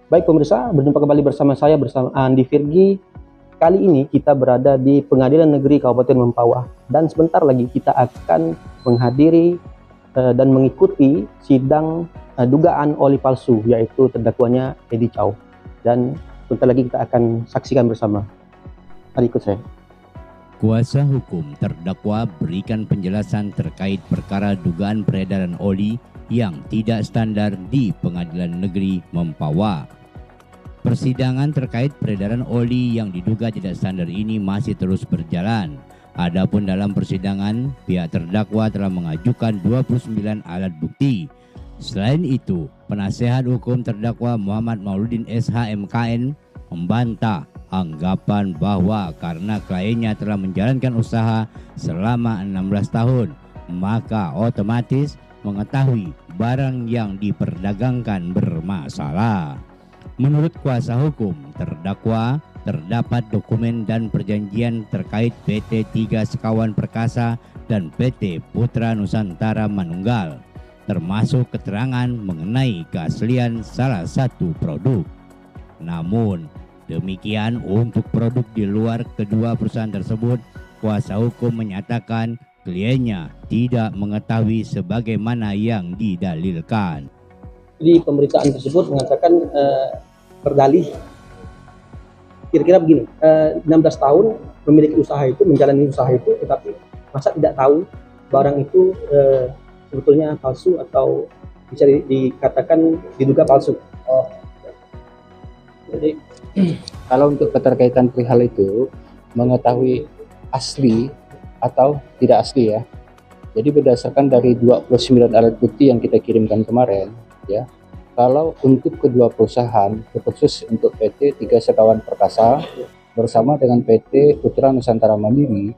Baik pemirsa, berjumpa kembali bersama saya bersama Andi Virgi. Kali ini kita berada di Pengadilan Negeri Kabupaten Mempawah dan sebentar lagi kita akan menghadiri dan mengikuti sidang dugaan oli palsu, yaitu terdakwanya Edi Chow. Dan sebentar lagi kita akan saksikan bersama. Mari ikut saya. Kuasa hukum terdakwa berikan penjelasan terkait perkara dugaan peredaran oli yang tidak standar di Pengadilan Negeri Mempawah. Persidangan terkait peredaran oli yang diduga tidak standar ini masih terus berjalan. Adapun dalam persidangan, pihak terdakwa telah mengajukan 29 alat bukti. Selain itu, penasehat hukum terdakwa Muhammad Mauludin SH MKN membantah anggapan bahwa karena kliennya telah menjalankan usaha selama 16 tahun, maka otomatis mengetahui barang yang diperdagangkan bermasalah. Menurut kuasa hukum terdakwa, terdapat dokumen dan perjanjian terkait PT 3 Sekawan Perkasa dan PT Putra Nusantara Manunggal, termasuk keterangan mengenai keaslian salah satu produk. Namun, demikian untuk produk di luar kedua perusahaan tersebut, kuasa hukum menyatakan kliennya tidak mengetahui sebagaimana yang didalilkan. Di pemberitaan tersebut mengatakan berdalih kira-kira begini, 16 tahun memiliki usaha itu, menjalani usaha itu, tetapi masa tidak tahu barang itu sebetulnya palsu atau bisa dikatakan diduga palsu. Jadi kalau untuk keterkaitan perihal itu mengetahui asli atau tidak asli ya. Jadi berdasarkan dari 29 alat bukti yang kita kirimkan kemarin ya. Kalau untuk kedua perusahaan, khusus untuk PT 3 Sekawan Perkasa bersama dengan PT Putra Nusantara Mandiri,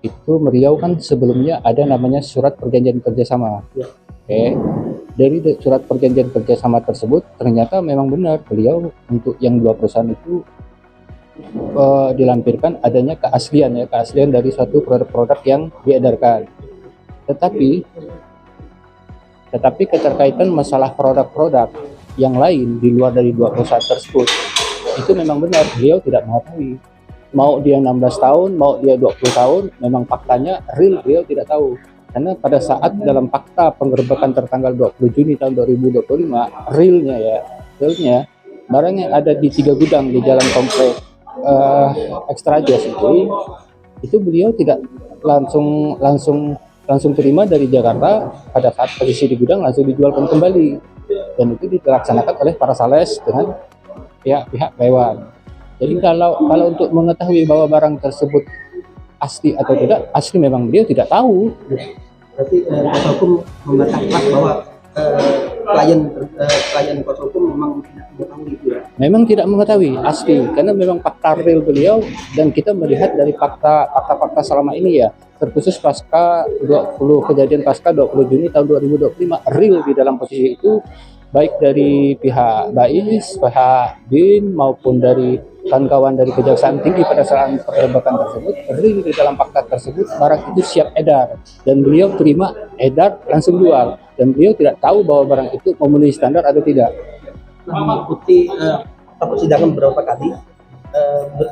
itu beliau kan sebelumnya ada namanya surat perjanjian kerjasama. Dari surat perjanjian kerjasama tersebut ternyata memang benar beliau untuk yang dua perusahaan itu dilampirkan adanya keaslian dari suatu produk-produk yang diedarkan. Tetapi keterkaitan masalah produk-produk yang lain di luar dari dua perusahaan tersebut itu memang benar beliau tidak mengetahui. Mau dia 16 tahun, mau dia 20 tahun, memang faktanya real beliau tidak tahu. Karena pada saat dalam fakta penggerbekan tertanggal 20 Juni tahun 2025, realnya barang yang ada di 3 gudang di Jalan Komplek Ekstra Jas itu beliau tidak langsung terima dari Jakarta. Pada saat posisi di gudang langsung dijualkan kembali, dan itu dilaksanakan oleh para sales dengan pihak Taiwan. Jadi kalau untuk mengetahui bahwa barang tersebut asli atau tidak asli, memang beliau tidak tahu. Berarti kuasa hukum mengatakan bahwa klien kuasa hukum memang tidak mengetahui itu ya? Memang tidak mengetahui asli, karena memang fakta real beliau, dan kita melihat dari fakta selama ini ya, terkhusus pasca 20 Juni tahun 2025, real di dalam posisi itu, baik dari pihak BAIS, pihak BIN maupun dari kawan-kawan dari Kejaksaan Tinggi pada saat penggerbekan tersebut, real di dalam fakta tersebut barang itu siap edar, dan beliau terima edar langsung jual, dan beliau tidak tahu bahwa barang itu memenuhi standar atau tidak. Mengikuti persidangan beberapa kali,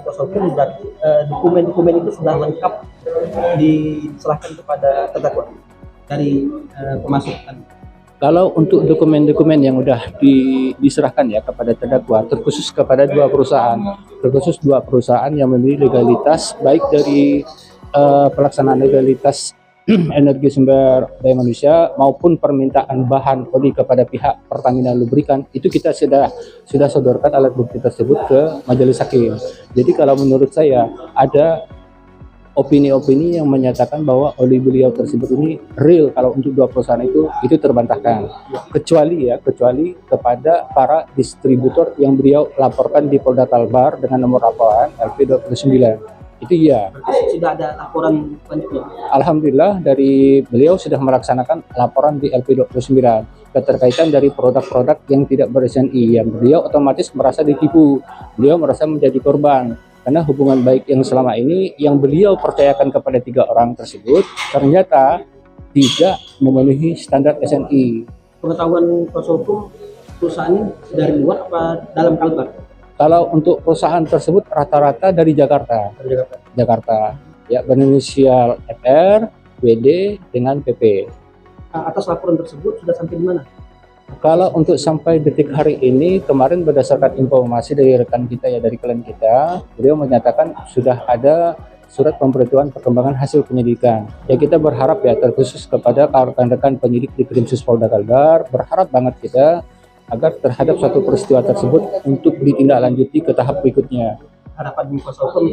kuasa hukum berarti dokumen-dokumen itu sudah lengkap diserahkan kepada terdakwa dari pemasukan. Kalau untuk dokumen-dokumen yang sudah diserahkan ya kepada terdakwa, terkhusus kepada dua perusahaan yang memiliki legalitas, baik dari pelaksanaan legalitas energi sumber daya manusia maupun permintaan bahan oli kepada pihak Pertamina Lubrikan, itu kita sudah sodorkan alat bukti tersebut ke majelis hakim. Jadi kalau menurut saya ada opini-opini yang menyatakan bahwa oli beliau tersebut ini real kalau untuk dua perusahaan itu terbantahkan, kecuali kepada para distributor yang beliau laporkan di Polda Kalbar dengan nomor laporan LP29. Itu ya. Sudah ada laporan selanjutnya. Alhamdulillah dari beliau sudah melaksanakan laporan di LP29 keterkaitan dari produk-produk yang tidak ber-SNI, yang beliau otomatis merasa ditipu, beliau merasa menjadi korban. Karena hubungan baik yang selama ini yang beliau percayakan kepada 3 orang tersebut ternyata tidak memenuhi standar SNI. Pengetahuan kuasa hukum perusahaan ini dari luar apa dalam Kalbar? Kalau untuk perusahaan tersebut rata-rata dari Jakarta. Dari Jakarta. Jakarta. Ya, berinisial FR, WD dengan PP. Atas laporan tersebut sudah sampai di mana? Kalau untuk sampai detik hari ini, kemarin berdasarkan informasi dari rekan kita ya, dari klien kita, beliau menyatakan sudah ada surat pemberitahuan perkembangan hasil penyidikan. Ya, kita berharap ya, terkhusus kepada rekan-rekan penyidik di Krimsus Polda Kalbar, berharap banget kita agar terhadap suatu peristiwa tersebut untuk ditindaklanjuti ke tahap berikutnya. Harapan di kuasa hukum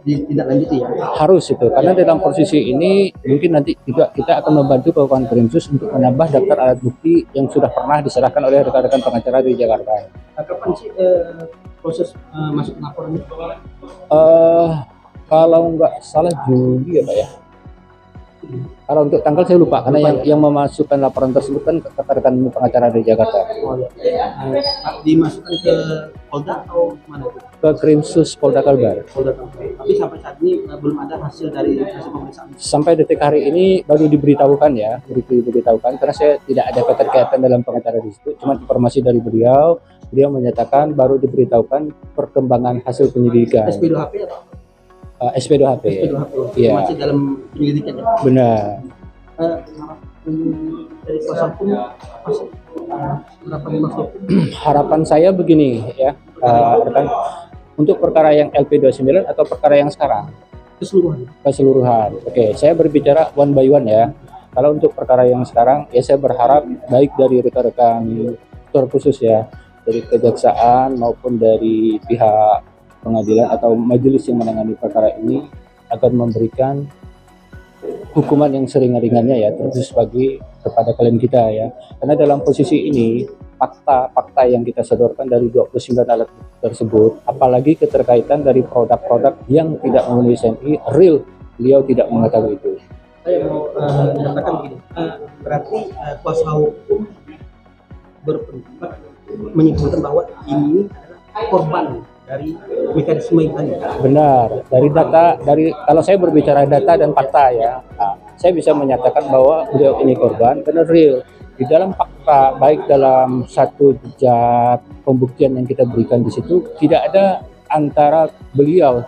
ditindaklanjuti ya? Harus itu, karena dalam posisi ini mungkin nanti juga kita akan membantu Kabupaten Krimsus untuk menambah daftar alat bukti yang sudah pernah diserahkan oleh rekan-rekan pengacara di Jakarta. Kapan sih proses masuk laporan ini? Kalau nggak salah Juli ya Pak ya. Kalau untuk tanggal saya lupa, karena yang memasukkan laporan tersebut kan rekan-rekan pengacara dari Jakarta. Oh, ya. Dimasukkan ke Polda atau mana? Ke Krimsus Polda Kalbar. Polda. Tapi sampai saat ini belum ada hasil dari hasil pemeriksaan. Sampai detik hari ini baru diberitahukan ya, karena saya tidak ada keterkaitan dalam pengacara di situ. Cuma informasi dari beliau menyatakan baru diberitahukan perkembangan hasil penyidikan. SP2HP atau? SP2HP. Iya. Masih dalam penyelidikan ya? Benar. Dari kuasa hukum masih berapa masuk? Harapan saya begini ya, rekan, untuk perkara yang LP29 atau perkara yang sekarang? Keseluruhan. Oke, saya berbicara one by one ya. Kalau untuk perkara yang sekarang, ya saya berharap baik dari rekan-rekan terkhusus ya, dari kejaksaan maupun dari pihak pengadilan atau majelis yang menangani perkara ini akan memberikan hukuman yang seringan-ringannya ya, terkhusus bagi kepada klien kita ya. Karena dalam posisi ini fakta yang kita sodorkan dari 29 alat tersebut, apalagi keterkaitan dari produk-produk yang tidak memenuhi SNI, real beliau tidak mengetahui itu. Saya mau mengatakan begini, berarti kuasa hukum berpendapat menyimpulkan bahwa ini adalah korban dari mekanisme yang tadi. Benar, kalau saya berbicara data dan fakta ya, saya bisa menyatakan bahwa beliau ini korban karena real. Di dalam fakta, baik dalam satu jejak pembuktian yang kita berikan di situ, tidak ada antara beliau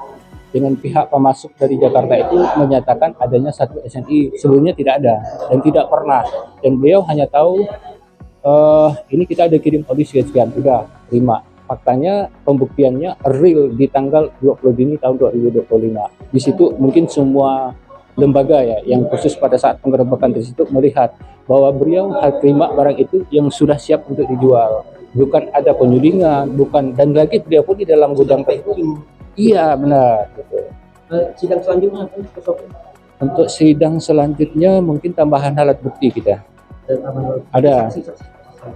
dengan pihak pemasuk dari Jakarta itu menyatakan adanya satu SNI. Sebelumnya tidak ada dan tidak pernah. Dan beliau hanya tahu ini kita ada kirim audisi sekian, udah terima. Faktanya pembuktiannya real di tanggal 20 Juni tahun 2025. Di situ mungkin semua lembaga ya yang khusus pada saat penggerebekan di situ melihat bahwa beliau terima barang itu yang sudah siap untuk dijual. Bukan ada penyulingan, bukan, dan lagi beliau pun di dalam gudang tersebut. Iya benar. Gitu. Sidang selanjutnya untuk sidang selanjutnya mungkin tambahan alat bukti kita. Ada.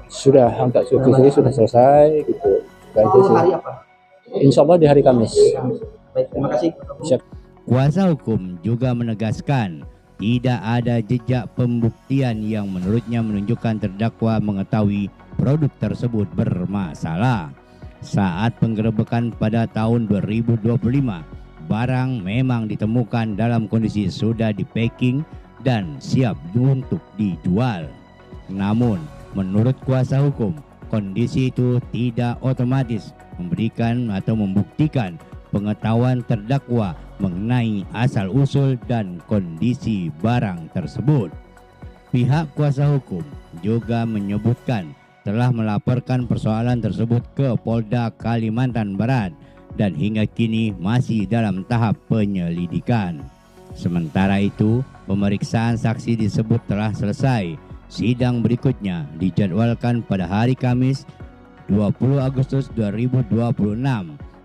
Sudah, untuk saksi sudah selesai gitu. Hari apa? Insya Allah di hari Kamis. Baik, terima kasih. Siap. Kuasa hukum juga menegaskan tidak ada jejak pembuktian yang menurutnya menunjukkan terdakwa mengetahui produk tersebut bermasalah. Saat penggerebekan pada tahun 2025, barang memang ditemukan dalam kondisi sudah di-packing dan siap untuk dijual. Namun, menurut kuasa hukum, kondisi itu tidak otomatis memberikan atau membuktikan pengetahuan terdakwa mengenai asal-usul dan kondisi barang tersebut. Pihak kuasa hukum juga menyebutkan telah melaporkan persoalan tersebut ke Polda Kalimantan Barat dan hingga kini masih dalam tahap penyelidikan. Sementara itu, pemeriksaan saksi disebut telah selesai. Sidang berikutnya dijadwalkan pada hari Kamis 20 Agustus 2026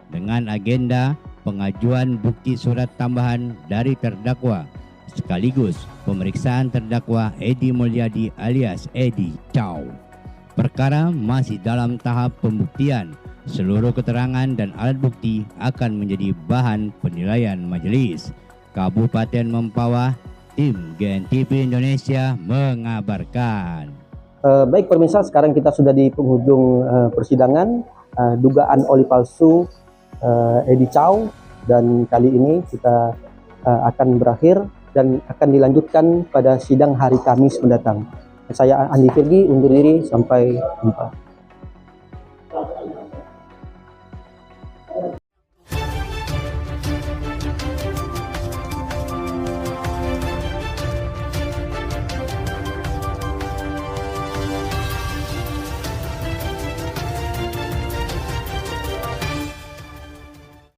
dengan agenda pengajuan bukti surat tambahan dari terdakwa sekaligus pemeriksaan terdakwa Edi Mulyadi alias Edi Chow. Perkara masih dalam tahap pembuktian. Seluruh keterangan dan alat bukti akan menjadi bahan penilaian majelis. Kabupaten Mempawah, tim GNTV Indonesia mengabarkan. Baik pemirsa, sekarang kita sudah di penghujung persidangan dugaan oli palsu Edi Chow, dan kali ini kita akan berakhir dan akan dilanjutkan pada sidang hari Kamis mendatang. Saya Andi Firgi undur diri, sampai jumpa.